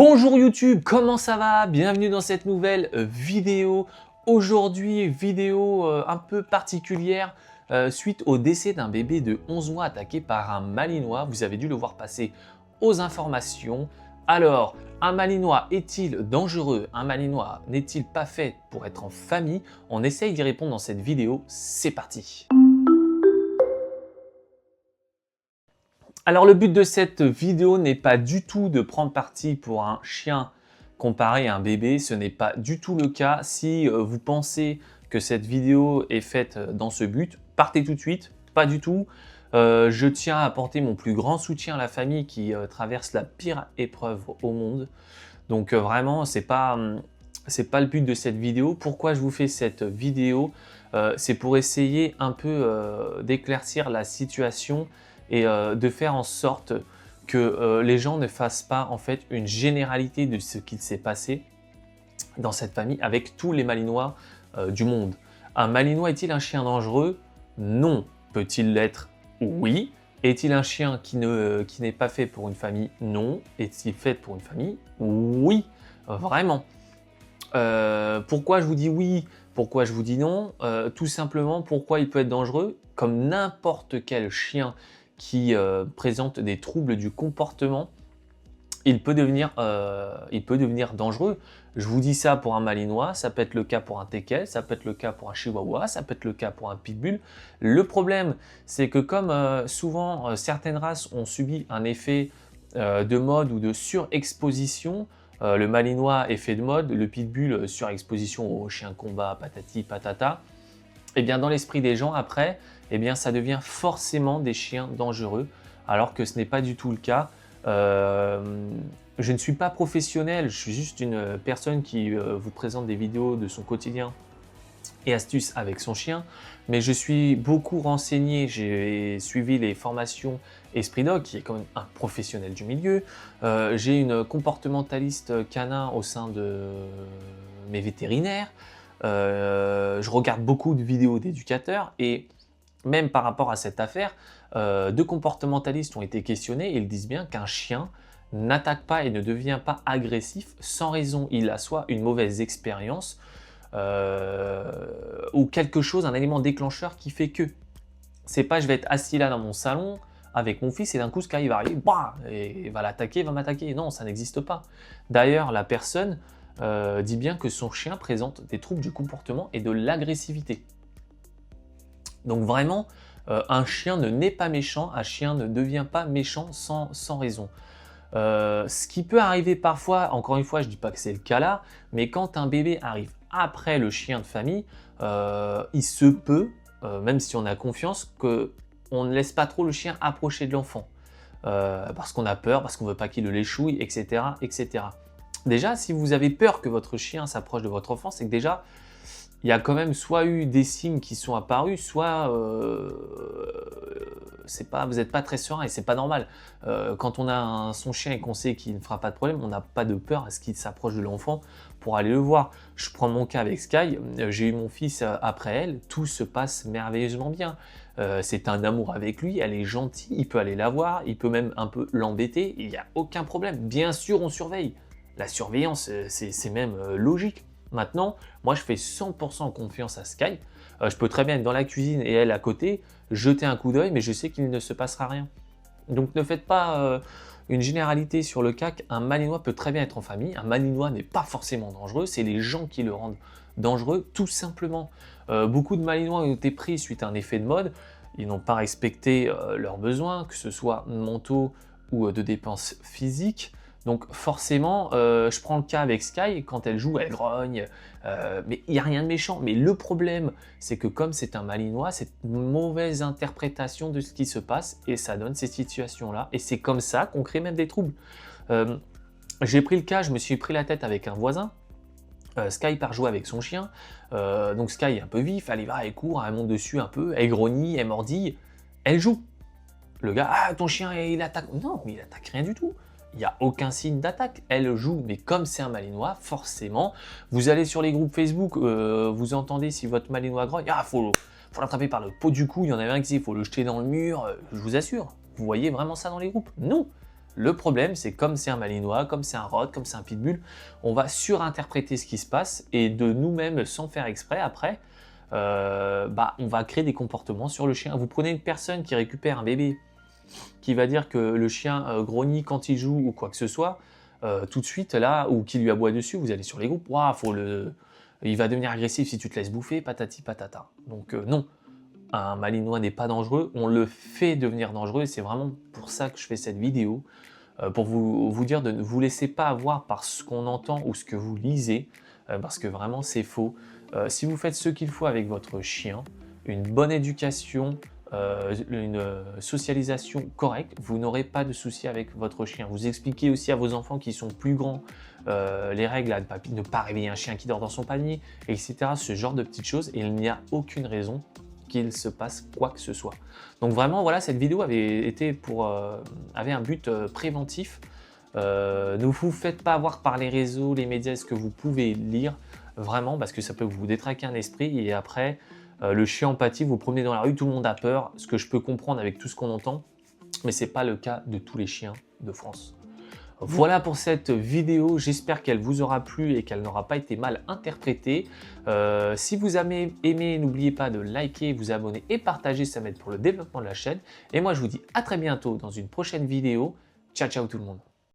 Bonjour YouTube, comment ça va? Bienvenue dans cette nouvelle vidéo. Aujourd'hui, vidéo un peu particulière suite au décès d'un bébé de 11 mois attaqué par un malinois. Vous avez dû le voir passer aux informations. Alors, un malinois est-il dangereux? Un malinois n'est-il pas fait pour être en famille? On essaye d'y répondre dans cette vidéo. C'est parti! Alors le but de cette vidéo n'est pas du tout de prendre parti pour un chien comparé à un bébé, ce n'est pas du tout le cas. Si vous pensez que cette vidéo est faite dans ce but, partez tout de suite, pas du tout. Je tiens à apporter mon plus grand soutien à la famille qui traverse la pire épreuve au monde. Donc vraiment, c'est pas le but de cette vidéo. Pourquoi je vous fais cette vidéo? C'est pour essayer un peu d'éclaircir la situation et de faire en sorte que les gens ne fassent pas en fait une généralité de ce qu'il s'est passé dans cette famille avec tous les malinois du monde. Un malinois est-il un chien dangereux? Non. Peut-il l'être? Oui. Est-il un chien qui n'est pas fait pour une famille? Non. Est-il fait pour une famille? Oui. Vraiment. Pourquoi je vous dis oui? Pourquoi je vous dis non? Tout simplement, pourquoi il peut être dangereux? Comme n'importe quel chien qui présente des troubles du comportement, il peut devenir dangereux. Je vous dis ça pour un malinois, ça peut être le cas pour un teckel, ça peut être le cas pour un chihuahua, ça peut être le cas pour un pitbull. Le problème, c'est que comme souvent certaines races ont subi un effet de mode ou de surexposition, le malinois effet de mode, le pitbull surexposition au chien de combat, patati patata, et bien dans l'esprit des gens après, eh bien ça devient forcément des chiens dangereux, alors que ce n'est pas du tout le cas. Je ne suis pas professionnel, je suis juste une personne qui vous présente des vidéos de son quotidien et astuces avec son chien, mais je suis beaucoup renseigné, j'ai suivi les formations Esprit Dog, qui est quand même un professionnel du milieu. J'ai une comportementaliste canin au sein de mes vétérinaires. Je regarde beaucoup de vidéos d'éducateurs et même par rapport à cette affaire, deux comportementalistes ont été questionnés et ils disent bien qu'un chien n'attaque pas et ne devient pas agressif sans raison. Il a soit une mauvaise expérience ou quelque chose, un élément déclencheur qui fait que. C'est pas je vais être assis là dans mon salon avec mon fils et d'un coup Sky va arriver, bah, et va l'attaquer, va m'attaquer. Non, ça n'existe pas. D'ailleurs, la personne dit bien que son chien présente des troubles du comportement et de l'agressivité. Donc vraiment, un chien ne naît pas méchant, un chien ne devient pas méchant sans raison. Ce qui peut arriver parfois, encore une fois, je ne dis pas que c'est le cas là, mais quand un bébé arrive après le chien de famille, il se peut, même si on a confiance, qu'on ne laisse pas trop le chien approcher de l'enfant. Parce qu'on a peur, parce qu'on ne veut pas qu'il le léchouille, etc., etc. Déjà, si vous avez peur que votre chien s'approche de votre enfant, c'est que déjà, il y a quand même soit eu des signes qui sont apparus, soit vous n'êtes pas très serein et c'est pas normal. Quand on a son chien et qu'on sait qu'il ne fera pas de problème, on n'a pas de peur à ce qu'il s'approche de l'enfant pour aller le voir. Je prends mon cas avec Sky, j'ai eu mon fils après elle, tout se passe merveilleusement bien. C'est un amour avec lui, elle est gentille, il peut aller la voir, il peut même un peu l'embêter, il n'y a aucun problème. Bien sûr, on surveille. La surveillance, c'est même logique. Maintenant, moi je fais 100% confiance à Sky. Je peux très bien être dans la cuisine et elle à côté, jeter un coup d'œil, mais je sais qu'il ne se passera rien. Donc ne faites pas une généralité sur le cas qu'un malinois peut très bien être en famille. Un malinois n'est pas forcément dangereux, c'est les gens qui le rendent dangereux, tout simplement. Beaucoup de malinois ont été pris suite à un effet de mode. Ils n'ont pas respecté leurs besoins, que ce soit mentaux ou de dépenses physiques. Donc forcément, je prends le cas avec Sky, quand elle joue, elle grogne, mais il n'y a rien de méchant. Mais le problème, c'est que comme c'est un malinois, c'est une mauvaise interprétation de ce qui se passe et ça donne ces situations-là. Et c'est comme ça qu'on crée même des troubles. J'ai pris le cas, je me suis pris la tête avec un voisin. Sky part jouer avec son chien, donc Sky est un peu vif, elle y va, elle court, elle monte dessus un peu, elle grognit, elle mordille, elle joue. Le gars, ah ton chien il attaque. Non, il attaque rien du tout. Il n'y a aucun signe d'attaque, elle joue, mais comme c'est un malinois, forcément, vous allez sur les groupes Facebook, vous entendez si votre malinois grogne, ah faut l'attraper par le pot du cou, il y en avait un qui dit, il faut le jeter dans le mur, je vous assure, vous voyez vraiment ça dans les groupes? Non, Le problème, c'est comme c'est un malinois, comme c'est un rod, comme c'est un pitbull, on va surinterpréter ce qui se passe et de nous-mêmes, sans faire exprès, après, on va créer des comportements sur le chien. Vous prenez une personne qui récupère un bébé, qui va dire que le chien grogne quand il joue ou quoi que ce soit, tout de suite là, ou qui lui aboie dessus, vous allez sur les groupes, ouah, il va devenir agressif si tu te laisses bouffer, patati patata. Donc non, un malinois n'est pas dangereux, on le fait devenir dangereux et c'est vraiment pour ça que je fais cette vidéo, pour vous dire de ne vous laisser pas avoir par ce qu'on entend ou ce que vous lisez, parce que vraiment c'est faux. Si vous faites ce qu'il faut avec votre chien, une bonne éducation, une socialisation correcte, vous n'aurez pas de soucis avec votre chien. Vous expliquez aussi à vos enfants qui sont plus grands les règles à ne pas réveiller un chien qui dort dans son panier, etc. Ce genre de petites choses et il n'y a aucune raison qu'il se passe quoi que ce soit. Donc vraiment, voilà, cette vidéo avait un but préventif. Ne vous faites pas avoir par les réseaux, les médias, ce que vous pouvez lire, vraiment, parce que ça peut vous détraquer un esprit. Et après, le chien empathique, vous promenez dans la rue, tout le monde a peur, ce que je peux comprendre avec tout ce qu'on entend, mais ce n'est pas le cas de tous les chiens de France. Voilà pour cette vidéo, j'espère qu'elle vous aura plu et qu'elle n'aura pas été mal interprétée. Si vous avez aimé, n'oubliez pas de liker, vous abonner et partager, ça m'aide pour le développement de la chaîne. Et moi je vous dis à très bientôt dans une prochaine vidéo. Ciao ciao tout le monde.